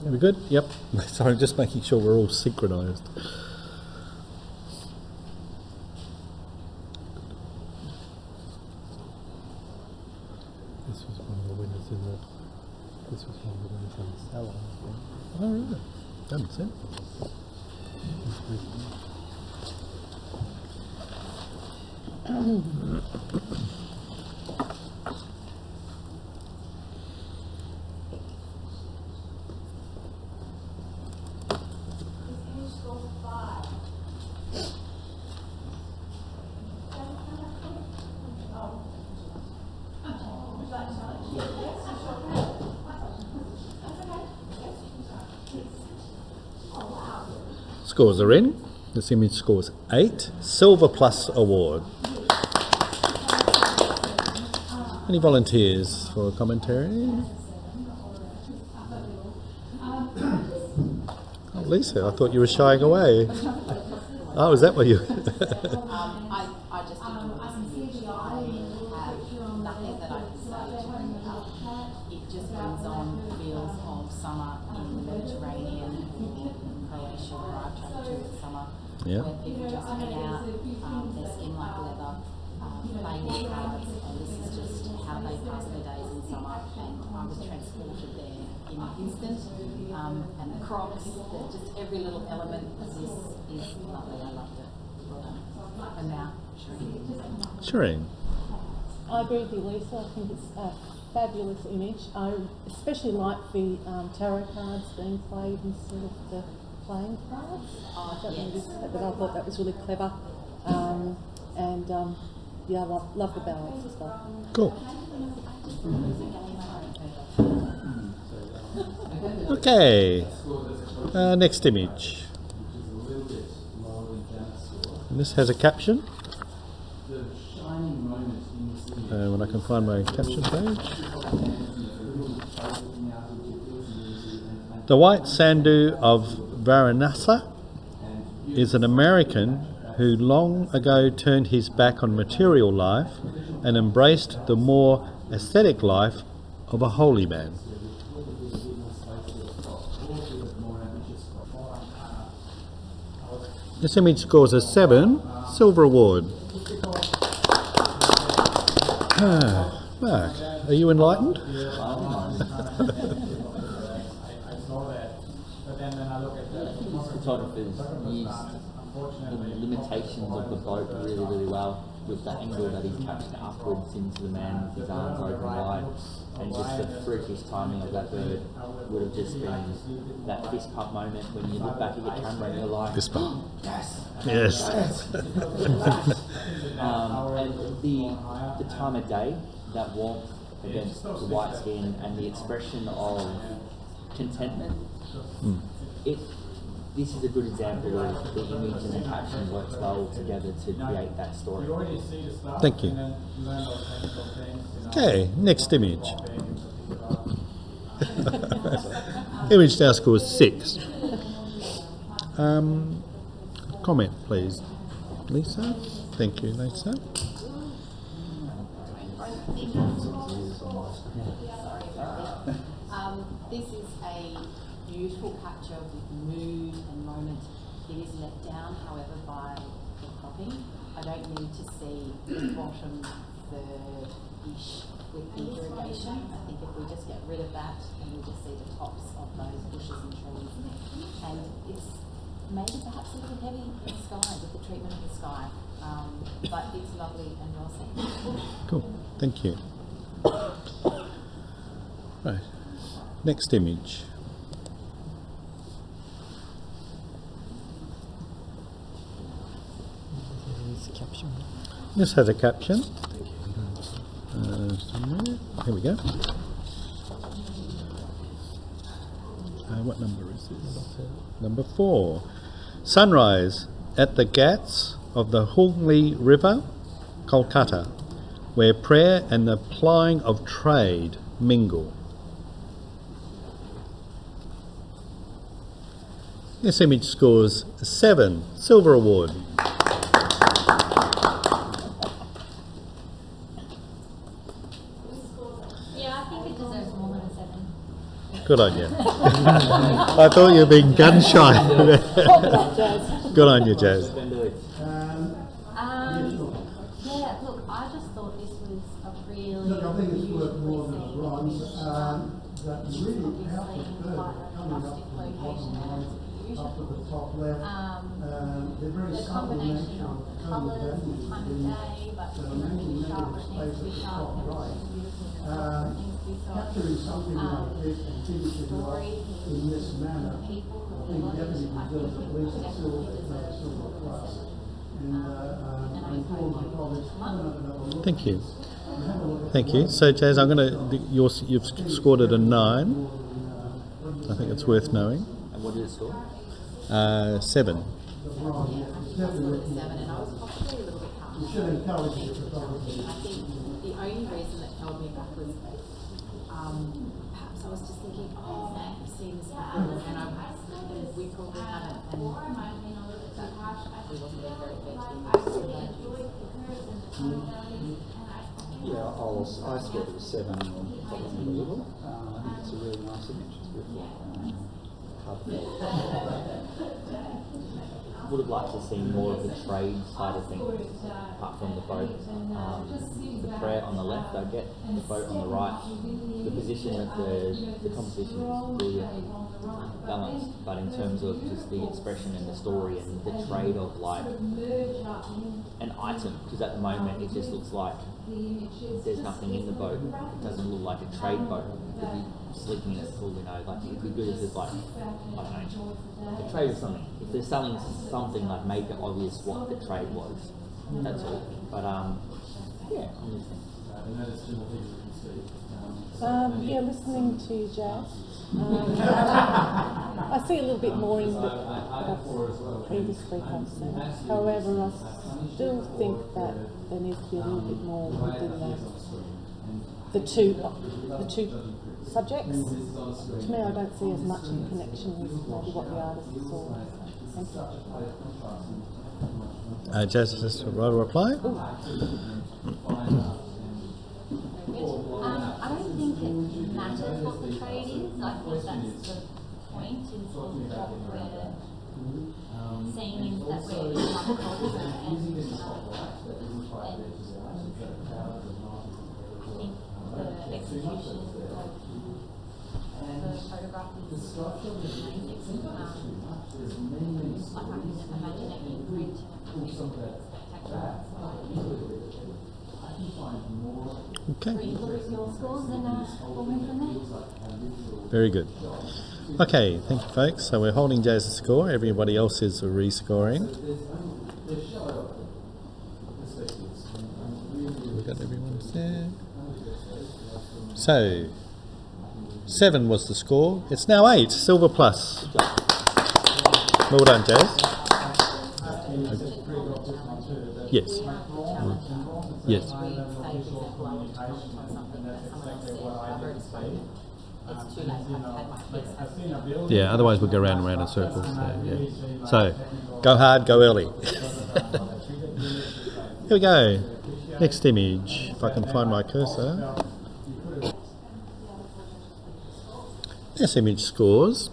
Are we good? Yep. Sorry, just making sure we're all synchronised. This was one of the winners in the. This was one of the winners in the cellar. Oh, really? That makes sense. Scores are in. This image scores 8. Silver Plus Award. Any volunteers for a commentary? Oh, Lisa, I thought you were shying away. Oh, is that what you... I just enjoy this image. I have nothing that I can say to bring it up. It just brings on feels of summer in the Mediterranean, in Croatia, where I've travelled to this summer, Yeah. where people just hang out, their skin like leather, playing with cards, and this is just how they pass their days in summer, and I was transported there in an instant, and the crocs, just every little element of this is lovely. I loved it. And now, Shireen. I agree with you, Lisa. I think it's a fabulous image. I especially like the tarot cards being played instead of the playing cards. I don't know this, but I thought that was really clever. Yeah, I love the balance as well. Cool. Okay. Next image. And this has a caption. When I can find my caption page. The White Sandhu of Varanasi is an American who long ago turned his back on material life and embraced the more aesthetic life of a holy man. This image scores a 7, Silver Award. Mark, are you enlightened? Photographers used the limitations of the boat really, really well, with the angle that he's captured upwards into the man with his arms open wide, and just the freakish timing of that bird would have just been that fist pump moment when you look back at your camera and you're like, Fist pump. yes, Yes. and the time of day, that warmth against the white skin and the expression of contentment, this is a good example of the image and the caption works well together to create that story. Thank you. Okay, next image. Image now scores 6. Comment, please, Lisa. Thank you, Lisa. This is a beautiful capture with mood and moment. It is let down, however, by the cropping. I don't need to see the bottom third-ish with the irrigation. I think if we just get rid of that and we just see the tops of those bushes and trees. And it's maybe perhaps a little heavy in the sky with the treatment of the sky. But it's lovely and well seen. Cool, thank you. Right, next image. This has a caption. Here we go. What number is this? Number 4. Sunrise at the Ghats of the Hooghly River, Kolkata, where prayer and the plying of trade mingle. This image scores 7, Silver Award. Good on you. I thought you were being gun shy. Good on you, Jazz. Yeah, look, I just thought this was a really Look, I think it's worth more than beautiful runs. scene. That It's really obviously helps in the bird quite a coming up rustic from the location bottom and right it's up to beautiful. the top left. They're very The subtle in combination nature. of The colours, the values time of being day, but so it doesn't making need to be maybe sharp, the it needs to be space at the sharp, top and right. it's beautiful in itself, it needs to be soft. Capturing something like this and finishing it Story, off in this manner, people, I think definitely I deserves think at least a definitely silver deserves plus. and And I I inform my hope colleagues, come and have another look. Thank you. Have a look at Thank you. So, Jazz, I'm going to. You've scored it a 9. I think it's worth knowing. And what did it score? 7. the bronze. It's definitely looking seven, and I was possibly a little bit harsh. You should encourage the photography. I think the only reason that held me back was perhaps I was just thinking, oh, I've seen this before, and we probably haven't, and that actually wasn't being very fair to the Yeah, I scored it a 7 on following it a little. I think it's a really nice image. It's beautiful. Would have liked to see more of the trade side of things, apart from the boat. The prayer on the left, I get the boat on the right. The position that the composition is brilliantly balanced, but in terms of just the expression and the story and the trade of like an item, because at the moment it just looks like there's nothing in the boat. It doesn't look like a trade boat. It could be sleeping in it full, you know, like it'd be good if it's like, I don't know, a trade or something. If they're selling something, like make it obvious what the trade was. That's all. But yeah, I'm listening. Yeah, listening to Jazz. I see a little bit more in what I've previously have seen. However, I still think that there needs to be a little bit more within the two subjects. To me, I don't see as much of a connection as maybe what the artist saw. Thank you. Jazz, is this a right reply? I don't think it matters what the trade is. I think that's the point is what we're seeing is that we're in one culture and I think the execution of the photograph is amazing. I can't even imagine it in print. It's spectacular. Okay. We look at your scores and we'll move from there. Very good. Okay, thank you, folks. So we're holding Jazz's score. Everybody else is rescoring. We've got everyone there. So 7 was the score. It's now 8. Silver plus. Well done, Jazz. Yes. Yes. It's too late. I've had my piece. Yeah, otherwise we'll go round and round in circles. So, yeah. So, go hard, go early. Here we go. Next image, if I can find my cursor. This image scores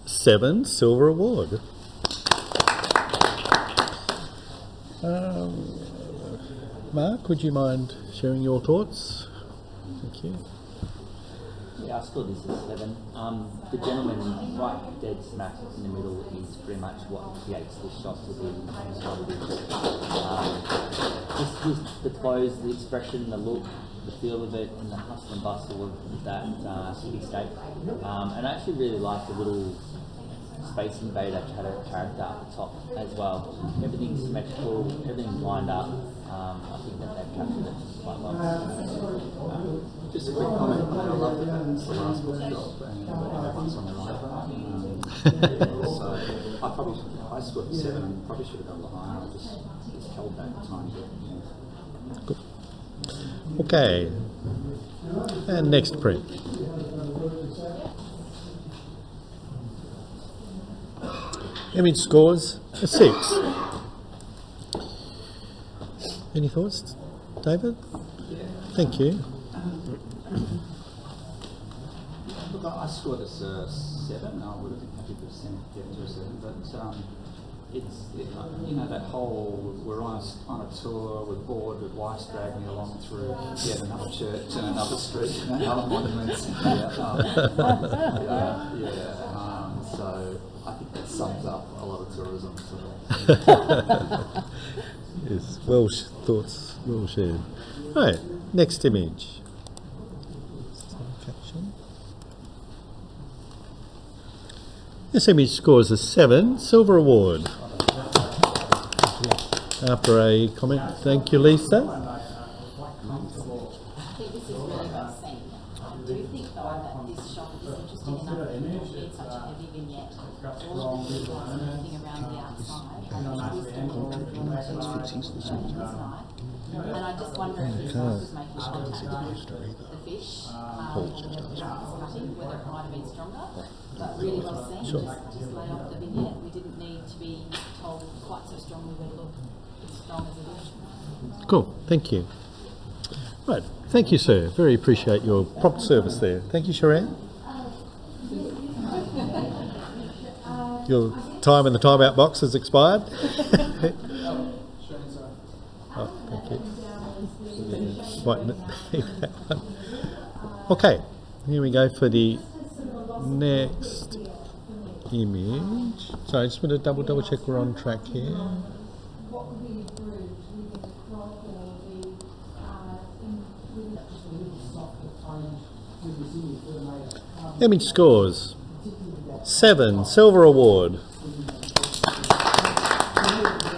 7 silver award. Mark, would you mind sharing your thoughts? Thank you. Yeah, I scored this as 7. The gentleman right dead smack in the middle is pretty much what creates the shot to be just the clothes, the expression, the look, the feel of it, and the hustle and bustle of that cityscape. And I actually really like the little Space Invader character at the top as well. Everything's symmetrical, everything's lined up. I think that they've captured it quite well. Just a quick comment. I love the fact it's the last book drop and everyone's on the right. So I scored 7 and probably should have gone behind. I just held back a tiny bit. Good. Okay. And next print. Image scores a 6. Any thoughts, David? Thank you. Look, I scored us a 7. I would have been happy to get to a 7, but you know, that whole we're on a tour, we're bored, with wife's dragging me along through yet another church and another street and another monument. So I think that sums up a lot of tourism. So. Yes, thoughts well shared. Right, next image. This image scores a 7, silver award. After a comment, thank you, Lisa. I think this is really well seen. I do think though that this shot is interesting enough that it being such a heavy vignette. All of the people are moving around the outside and the wisdom of the night. And I just wonder if this was making contact with the fish when the was cutting, whether it might have been stronger. But really well seen, just lay off the vignette. We didn't need to be told quite so strongly where to look as strong as it is. Cool, thank you. Right, thank you, sir. Very appreciate your prompt service there. Thank you, Sharon. Your time in the timeout box has expired. Oh, thank you. Okay, here we go for the next image. So I just want to double check we're on track here. Image scores 7, silver award.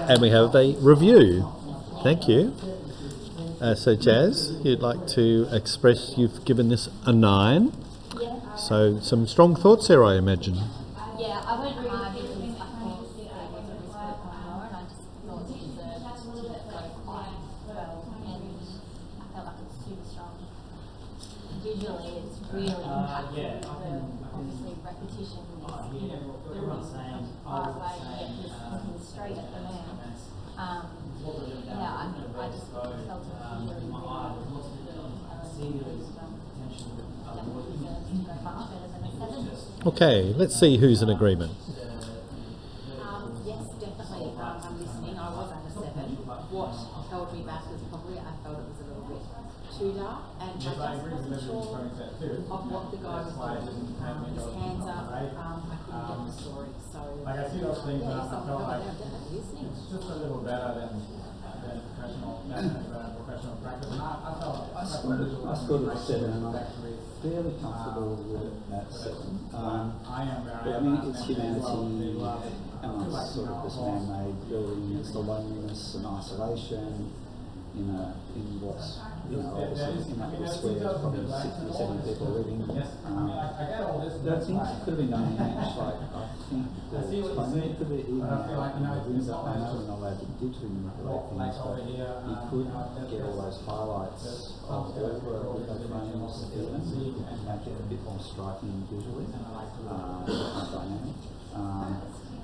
And we have a review. Thank you. So Jazz, you'd like to express you've given this a 9. So some strong thoughts there, I imagine. Yeah, I went high because I thought there was a risk of going lower, and I just thought it deserved to go quite well, and I felt like it's super strong. Visually, it's really impactful. Obviously, repetition is the right way to get this looking straight at the man. Yeah, I just felt it really, really well. Definitely deserves to go much better than a 7. Okay, let's see who's in agreement. Yes, definitely. I'm listening. I was at a 7. What held me back was probably I felt it was a little bit too dark, and I just wasn't sure of what the guy was doing. His hands up, I couldn't get the story. So I see those things and I someone felt got like there, definitely listening. it's just a little better than professional practice. And I felt I scored it a 7, and I'm fairly comfortable with it at 7. I am very But I mean, it's humanity, and it's sort of this man-made building. It's the loneliness and isolation in what's, obviously in that little square, there's probably 60 or 70 people living. There are things that could have been done in the image, like I think the timing could have even I know we're not allowed to digitally manipulate things, but you could get all those highlights of all the frames even and make it a bit more striking visually, more dynamic.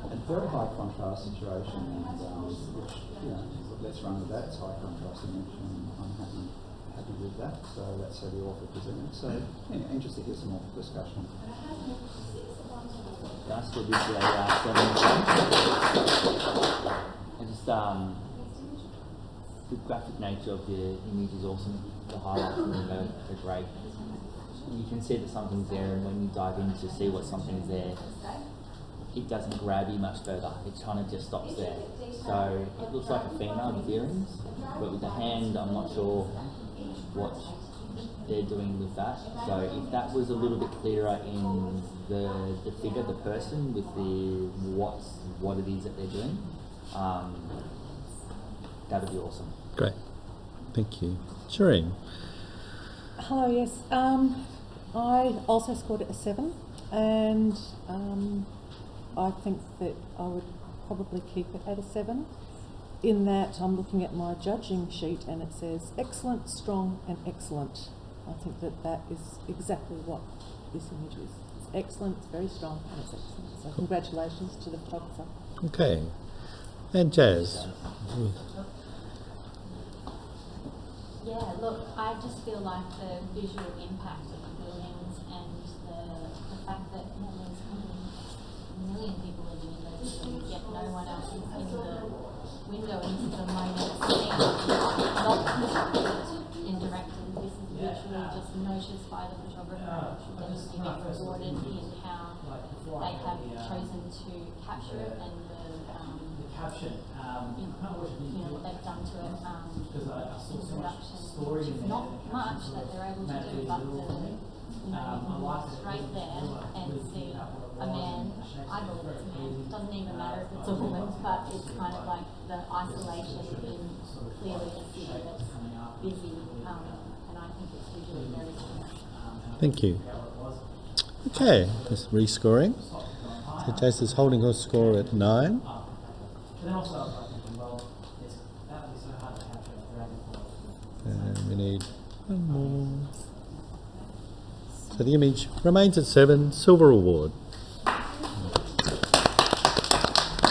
And very high contrast situation, and which, let's run with that. It's high contrast image, and I'm happy with that. So that's how the author presented. So anyway, interested to hear some more discussion. I still did say 7. I just the graphic nature of the image is awesome. The highlights in the are great. You can see that something's there, and when you dive in to see what something's there, it doesn't grab you much further. It kind of just stops there. So it looks like a female with earrings, but with the hand, I'm not sure what they're doing with that. So if that was a little bit clearer in the figure, the person, with the what it is that they're doing, that would be awesome. Great, thank you. Shireen. Hello, yes. I also scored it a 7, and I think that I would probably keep it at a 7, in that I'm looking at my judging sheet and it says excellent, strong and excellent. I think that is exactly what this image is. It's excellent, it's very strong and it's excellent. So congratulations to the photographer. Okay, and Jazz. Yeah, look, I just feel like the visual impact of the buildings and the no one else is in the window, and this is a moment seen, not constructed in directing. This is literally just noticed by the photographer, and you get rewarded in how they have chosen to capture it and what they've done to it in production, which is not much that they're able to do, but you can walk straight there and see a man. I believe it's a man. It doesn't even matter if it's a woman, but it's kind of like the isolation in clearly a city that's busy, and I think it's visually very strong. Thank you. Okay, just rescoring. So Jace is holding her score at 9. And we need one more. So the image remains at 7, silver award.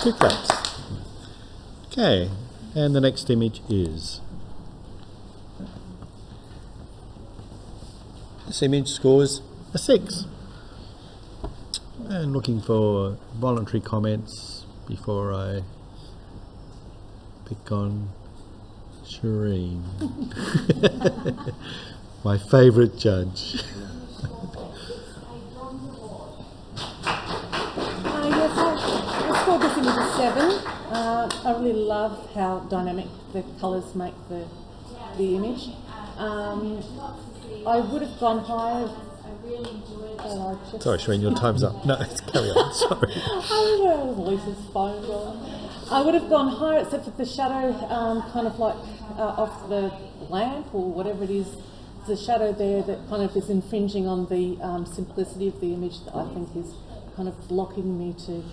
2 claps. Okay, and the next image is. This image scores a 6. And looking for voluntary comments before I pick on Shireen. My favourite judge. Yes, I scored this image a 7. I really love how dynamic the colours make the image. I would have gone higher. Sorry, Shireen, your time's up. No, carry on. Sorry. I don't know, Lisa's phone going. I would have gone higher, except for the shadow, kind of like off the lamp or whatever it is. The shadow there that kind of is infringing on the simplicity of the image that I think is kind of blocking me to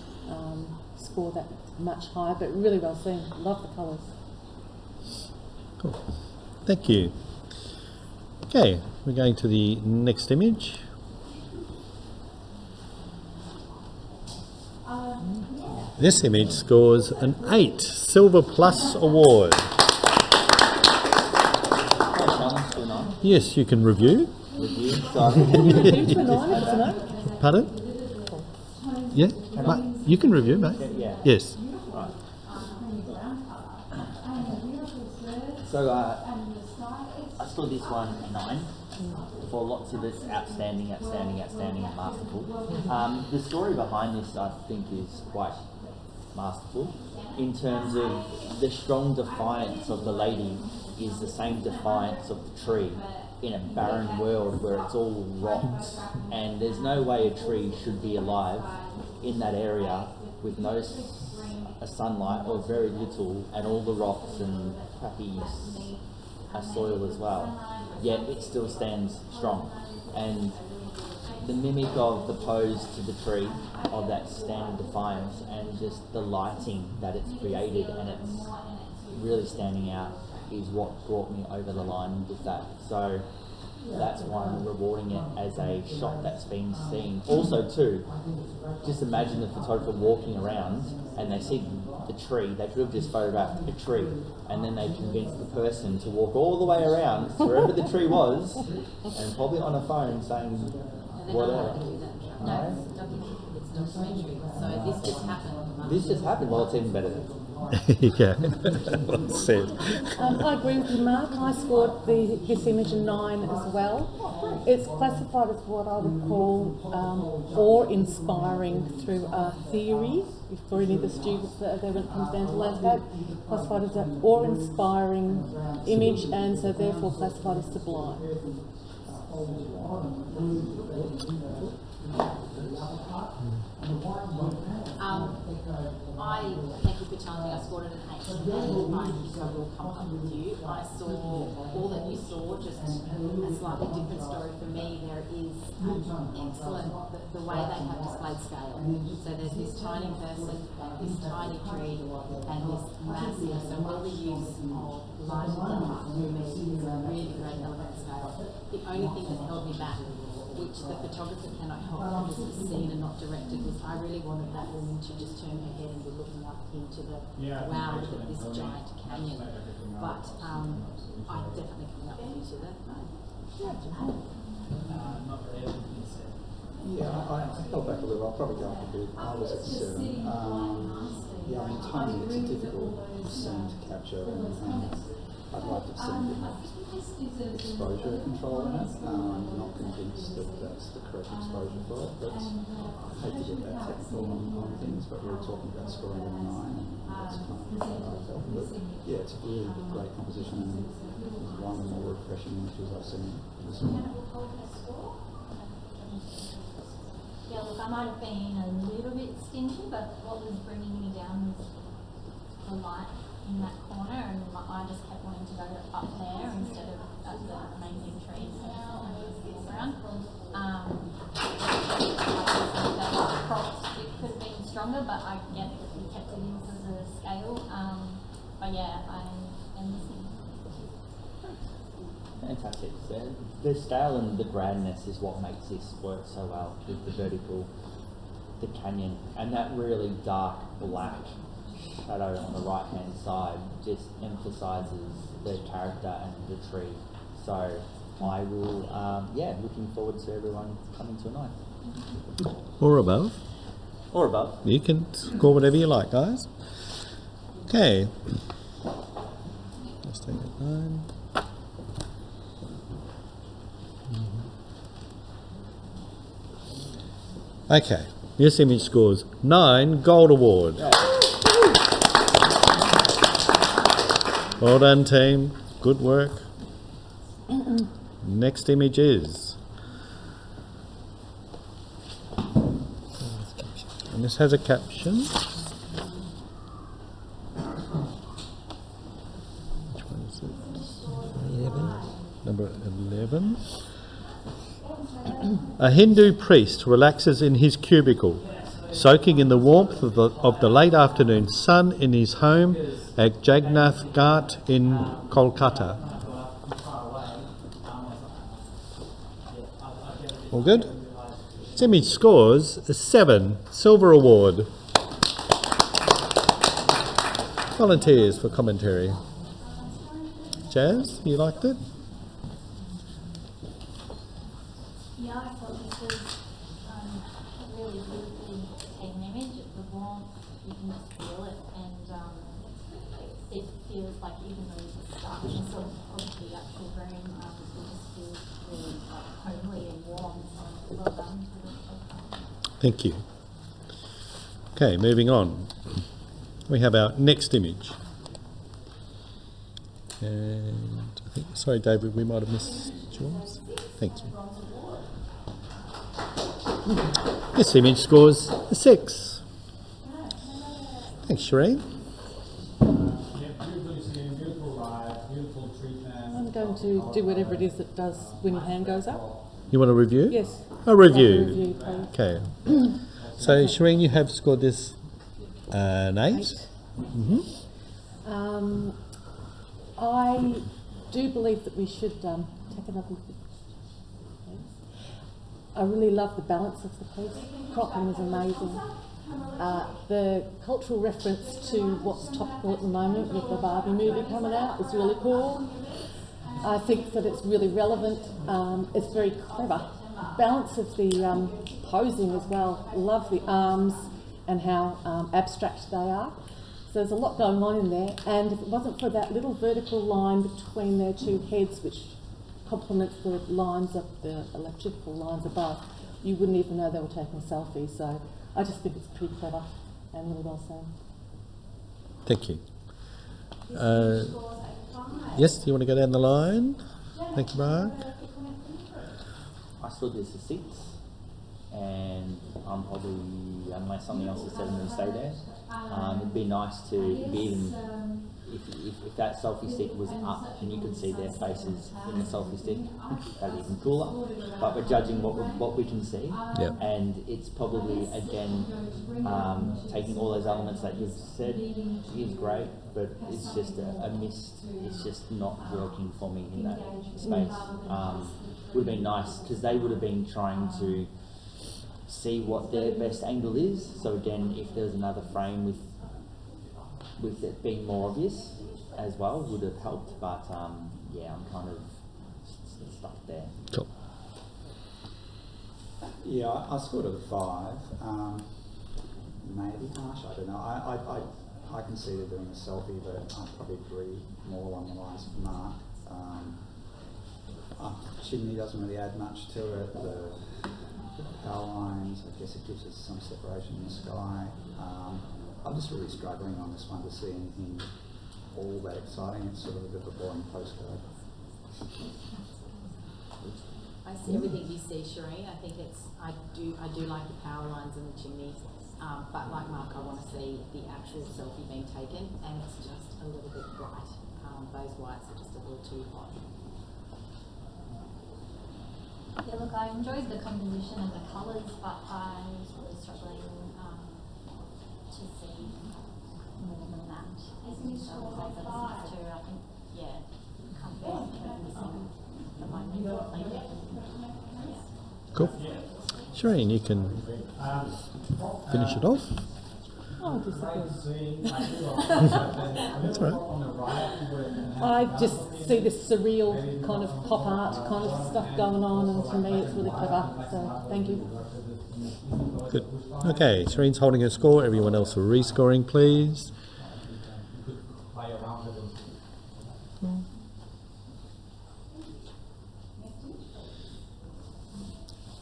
score that much higher. But really well seen. Love the colours. Cool. Thank you. Okay, we're going to the next image. This image scores an 8, Silver Plus Award. Yes, you can review. Pardon? Yeah, you can review, mate. Yeah. Yes. Right. So I saw this one 9. For lots of it's outstanding, and masterful. The story behind this, I think, is quite masterful in terms of the strong defiance of the lady is the same defiance of the tree in a barren world where it's all rocks and there's no way a tree should be alive in that area with no sunlight or very little, and all the rocks and crappy soil as well, yet it still stands strong. And the mimic of the pose to the tree of that standing defiance and just the lighting that it's created and it's really standing out is what brought me over the line with that. So that's why I'm rewarding it as a shot that's been seen. Also too, just imagine the photographer walking around and they see the tree. They could have just photographed a tree and then they convinced the person to walk all the way around to wherever the tree was and probably on a phone saying whatever. No? It's documentary. So this just happened. This just happened. Well, it's even better then. Yeah, well said. I agree with you, Mark. I scored this image a 9 as well. It's classified as what I would call awe-inspiring through a theory. For any of the students that are there when it comes down to landscape, classified as an awe-inspiring image, and so therefore classified as sublime. I thank you for telling me I scored it an 8, and I think I will come up with you. I saw all that you saw, just a slightly different story for me. There is excellent the way they have displayed scale. So there's this tiny person, this tiny tree, and this massive. So all the use of light and dark for me is a really great element scale. The only thing that held me back, which the photographer cannot help because it's seen and not directed, was I really wanted that woman to just turn her head and be looking up into the wow, look at this giant canyon. But I definitely coming up with you to that. Yeah, I fell back a little. I'll probably go up a bit. I was at 7. Yeah, timing, it's a difficult scene to capture, and I'd like to have seen a bit more exposure control in it. I'm not convinced that that's the correct exposure for it, but I hate to get that technical on things, but we were talking about scoring at a 9, and that's kind of what I felt. But yeah, it's a really great composition, and it's one of the more refreshing images I've seen this morning. Yeah, look, I might have been a little bit stingy, but what was bringing me down was the light in that corner, and I just kept wanting to go up there instead of at the amazing trees in the foreground. I just felt like props, it could have been stronger, but I get that we kept it in for the scale. But yeah, I am listening. Fantastic. The scale and the grandness is what makes this work so well with the vertical, the canyon, and that really dark black shadow on the right hand side just emphasises the character and the tree. So I will, looking forward to everyone coming to a 9. Or above. Or above. You can score whatever you like, guys. Okay. Let's take a 9. Okay, this image scores 9 gold award. Well done, team. Good work. Next image is, and this has a caption. Which one is it? 11. Number 11. A Hindu priest relaxes in his cubicle, soaking in the warmth of the late afternoon sun in his home at Jagannath Ghat in Kolkata. All good? This image scores a 7, Silver Award. Volunteers for commentary. Jazz, you liked it? Yeah, I thought this was a really beautifully taken image. The warmth, you can just feel it, and it feels like even though it's darkness of the actual room, it just feels really homely and warm. So well done to the photographer. Thank you. Okay, moving on. We have our next image. And I think, sorry David, we might have missed yours. Thank you. This image scores a 6. Thanks, Shireen. Beautifully seen, beautiful ride, beautiful treatment. I'm going to do whatever it is that does when your hand goes up. You want a review? Yes. A review. Like a review, please. Okay. So, Shireen, you have scored this an 8. 8. I do believe that we should take another look. I really love the balance of the piece. Cropping is amazing. The cultural reference to what's topical at the moment with the Barbie movie coming out is really cool. I think that it's really relevant. It's very clever. Balance of the posing as well. Love the arms and how abstract they are. So there's a lot going on in there. And if it wasn't for that little vertical line between their two heads, which complements the lines of the electrical lines above, you wouldn't even know they were taking a selfie. So I just think it's pretty clever and really well done. Thank you. Yes, do you want to go down the line? Thank you, Mark. I still do this a 6, and I'm probably, unless something else is said, I'm going to stay there. It'd be nice to be even, if that selfie stick was up and you could see their faces in the selfie stick, that'd be even cooler. But we're judging what we can see, Yep. and it's probably, again, taking all those elements that you've said is great, but it's just a mist. It's just not working for me in that space. Would have been nice because they would have been trying to see what their best angle is. So again, if there was another frame with it being more obvious as well, would have helped. But yeah, I'm kind of stuck there. Cool. Yeah, I scored it a 5. Maybe harsh, I don't know. I can see they're doing a selfie, but I'd probably agree more along the lines of Mark. Chimney doesn't really add much to it. The power lines, I guess it gives us some separation in the sky. I'm just really struggling on this one to see anything all that exciting. It's sort of a bit of a boring postcard. I see everything you see, Shireen. I think I do like the power lines and the chimneys. But like Mark, I want to see the actual selfie being taken, and it's just a little bit bright. Those whites are just a little too hot. Yeah, look, I enjoyed the composition and the colours, but I was really struggling to see more than that. So I think, yeah, compared to missing the moment. Cool. Shireen, you can finish it off. Oh, disagree. That's all right. I just see this surreal kind of pop art kind of stuff going on, and to me it's really clever. So thank you. Good. Okay, Shireen's holding her score. Everyone else are rescoring, please.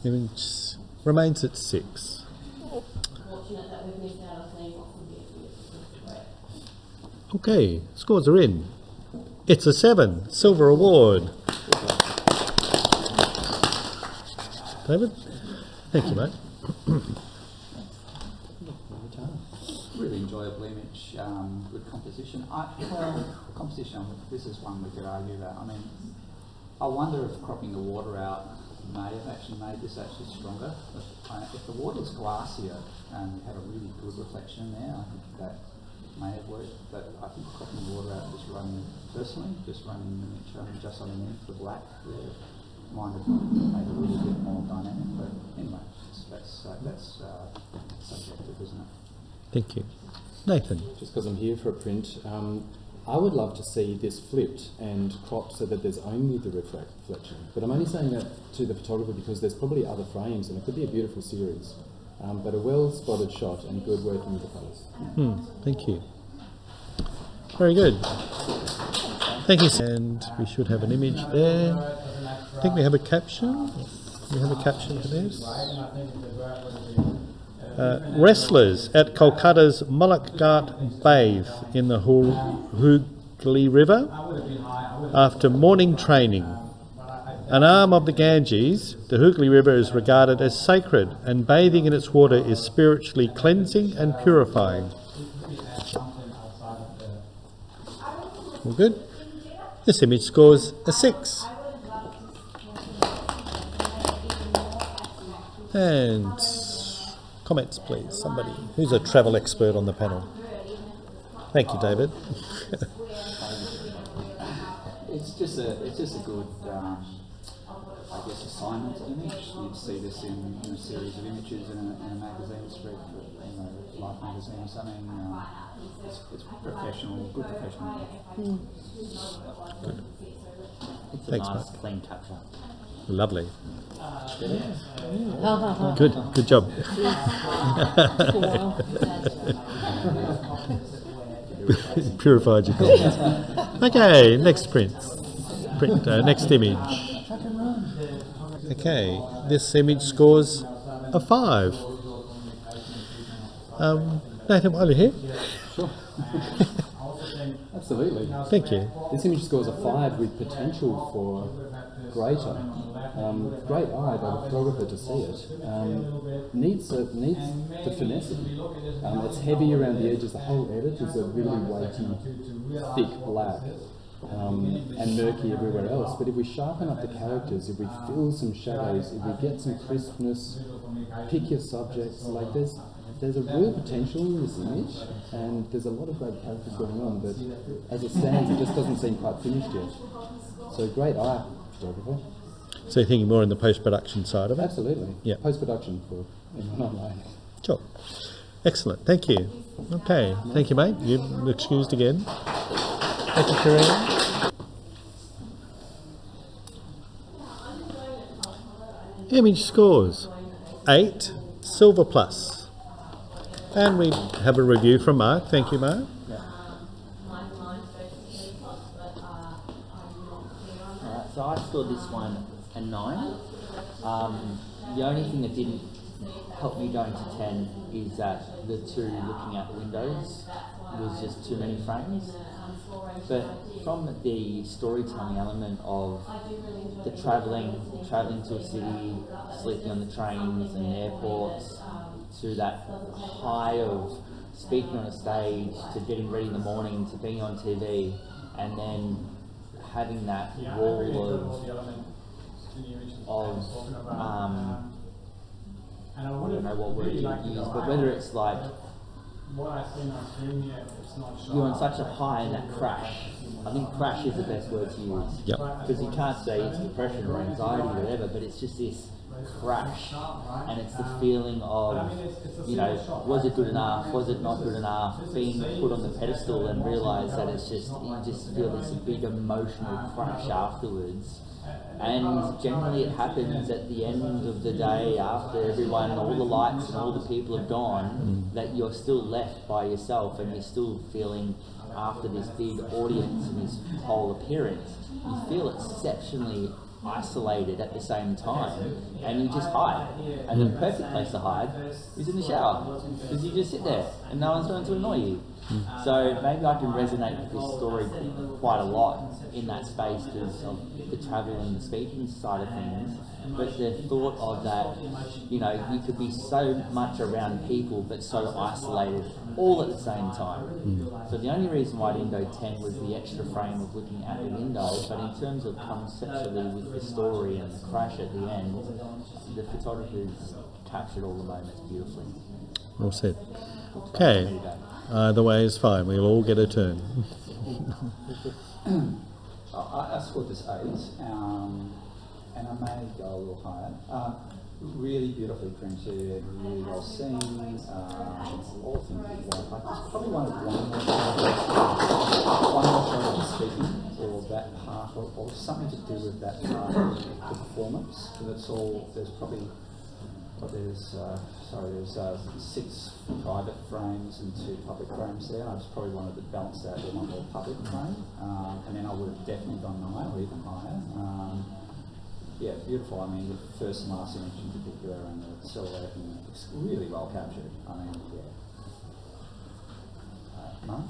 Image remains at 6. Okay, scores are in. It's a 7, silver award. David? Thank you, mate. Really enjoyable image, good composition. Composition, this is one we could argue about. I mean, I wonder if cropping the water out may have actually made this actually stronger. If the water's glassier and you had a really good reflection there, I think that may have worked. But I think cropping the water out, just running just underneath the black there, might have made it a little bit more dynamic. But anyway, that's subjective, isn't it? Thank you. Nathan? Just because I'm here for a print, I would love to see this flipped and cropped so that there's only the reflection. But I'm only saying that to the photographer because there's probably other frames and it could be a beautiful series. But a well-spotted shot and good working with the colours. Thank you. Very good. Thank you. And we should have an image there. I think we have a caption. We have a caption for this. Wrestlers at Kolkata's Mullockghat bathe in the Hooghly River after morning training. An arm of the Ganges, the Hooghly River is regarded as sacred, and bathing in its water is spiritually cleansing and purifying. All good? This image scores a 6. And comments, please. Somebody who's a travel expert on the panel. Thank you, David. It's just a good, I guess, assignment image. You'd see this in a series of images in a magazine spread, Life magazine or something. It's professional, good professional. Good. It's Thanks, a nice, Mark. clean capture. Lovely. Good job. Purified your comments. Okay, next next image. Okay, this image scores a 5. Nathan, while you're here. Sure. Absolutely. Thank you. This image scores a 5 with potential for greater. Great eye by the photographer to see it. Needs to finesse it. It's heavy around the edges. The whole edit is a really weighty, thick black. And murky everywhere else. But if we sharpen up the characters, if we fill some shadows, if we get some crispness, pick your subjects, like there's a real potential in this image, and there's a lot of great characters going on, but as it stands, it just doesn't seem quite finished yet. So great eye, photographer. So you're thinking more in the post-production side of it? Absolutely. Yeah. Post-production for anyone online. Sure. Excellent. Thank you. Okay. Thank you, mate. You're excused again. Thank you, Karina. Image scores 8, silver plus. And we have a review from Mark. Thank you, Mark. So I scored this one a 9. The only thing that didn't help me going to 10 is that the two looking out the windows was just too many frames. But from the storytelling element of the travelling to a city, sleeping on the trains and airports, to that high of speaking on a stage, to getting ready in the morning, to being on TV, and then having that wall of I don't know what word you use, but whether it's like you're on such a high in that crash. I think crash is the best word to use. Yep. Because you can't say it's depression or anxiety or whatever, but it's just this crash, and it's the feeling of, you know, was it good enough, was it not good enough, being put on the pedestal and realise that it's just, you just feel this big emotional crash afterwards. And generally it happens at the end of the day, after everyone, all the lights and all the people have gone, that you're still left by yourself, and you're still feeling, after this big audience and this whole appearance, you feel exceptionally isolated at the same time, and you just hide. And the perfect place to hide is in the shower, because you just sit there and no one's going to annoy you. So maybe I can resonate with this story quite a lot in that space because of the travel and the speaking side of things. But the thought of that, you know, you could be so much around people but so isolated all at the same time. So the only reason why I didn't go 10 was the extra frame of looking out the window, but in terms of conceptually with the story and the crash at the end, the photographers captured all the moments beautifully. Well said. Okay. Either way is fine. We'll all get a turn. I scored this 8, and I may go a little higher. Really beautifully printed, really well seen. All things you want. I just probably wanted one more shot of speaking, or that part, or something to do with that part of the performance. So that's all. There's probably. There's 6 private frames and 2 public frames there. I just probably wanted to balance that with one more public frame, and then I would have definitely gone 9 or even higher. Yeah, beautiful. I mean, the first and last image in particular, and the silhouette, and it's really well captured. I mean, yeah. Mark?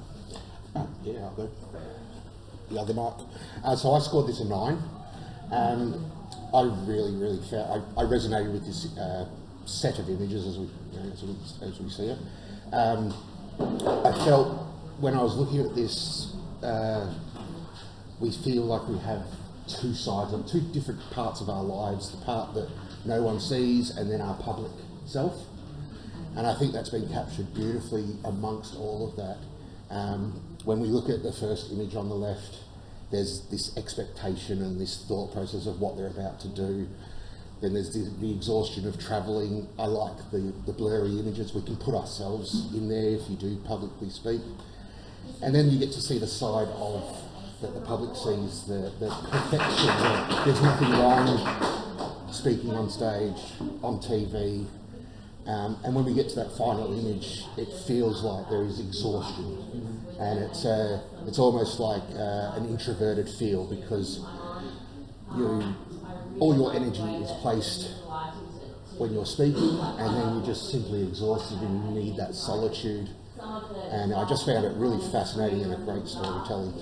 Yeah, I'll go. The other Mark. So I scored this a 9. I really felt I resonated with this set of images as we see it. I felt when I was looking at this, we feel like we have 2 sides of 2 different parts of our lives: the part that no one sees, and then our public self. And I think that's been captured beautifully amongst all of that. When we look at the first image on the left, there's this expectation and this thought process of what they're about to do. Then there's the exhaustion of travelling. I like the blurry images. We can put ourselves in there if you do publicly speak. And then you get to see the side of that the public sees, the perfection. There's nothing wrong speaking on stage, on TV. And when we get to that final image, it feels like there is exhaustion. And it's almost like an introverted feel, because all your energy is placed when you're speaking, and then you're just simply exhausted and you need that solitude. And I just found it really fascinating and a great storytelling.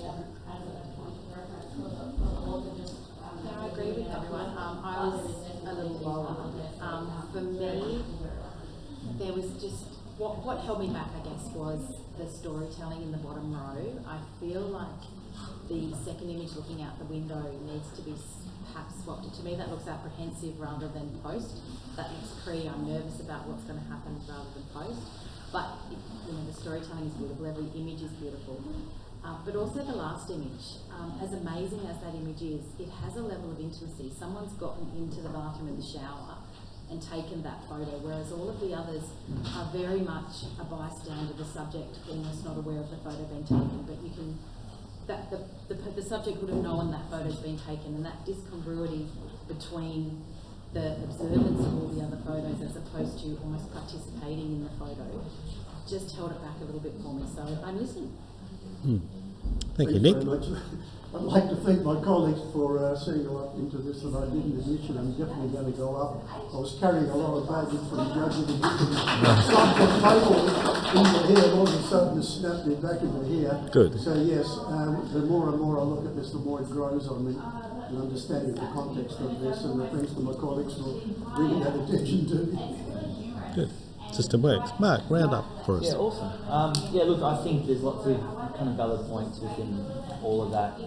I agree with everyone. I was a little lower. For me, there was just what held me back, I guess, was the storytelling in the bottom row. I feel like the second image looking out the window needs to be perhaps swapped. To me, that looks apprehensive rather than post. That looks pre. I'm nervous about what's going to happen rather than post. But the storytelling is beautiful. Every image is beautiful. But also the last image, as amazing as that image is, it has a level of intimacy. Someone's gotten into the bathroom and the shower and taken that photo, whereas all of the others are very much a bystander, the subject almost not aware of the photo being taken, but you can, the subject would have known that photo's been taken, and that discongruity between the observance of all the other photos as opposed to almost participating in the photo just held it back a little bit for me, so I'm listening. Thank you, Thanks Nick. very much. I'd like to thank my colleagues for saying a lot into this that I didn't initially. I'm definitely going to go up. I was carrying a lot of baggage from judging and started to table into here, and all of a sudden it snapped me back into here. Good. So yes, the more and more I look at this, the more it grows on me. And understanding the context of this, and thanks to my colleagues for bringing that attention to me. Good. System works. Mark, round up for us. Yeah, awesome. Yeah, look, I think there's lots of kind of valid points within all of that.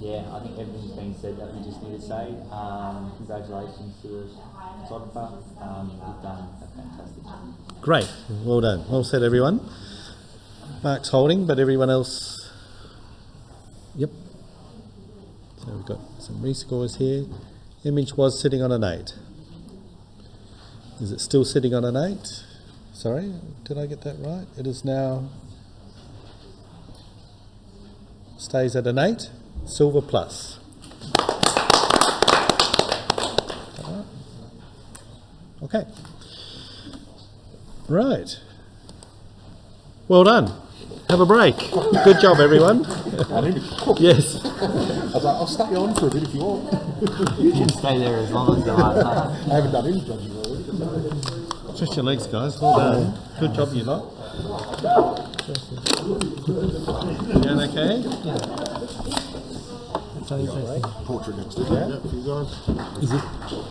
Yeah, I think everything's been said that we just need to say. Congratulations to the photographer. You've done a fantastic job. Great. Well done. Well said, everyone. Mark's holding, but everyone else. Yep. So we've got some rescores here. Image was sitting on an 8. Is it still sitting on an 8? Sorry, did I get that right? It is now stays at an 8. Silver plus. Okay. Right. Well done. Have a break. Good job, everyone. Yes. I was like, I'll stay on for a bit if you want. You can stay there as long as you like. I haven't done any judging already. Stretch your legs, guys. Well done. Good job, you lot. You doing okay? Portrait next to you. Yeah, for you guys. Is it?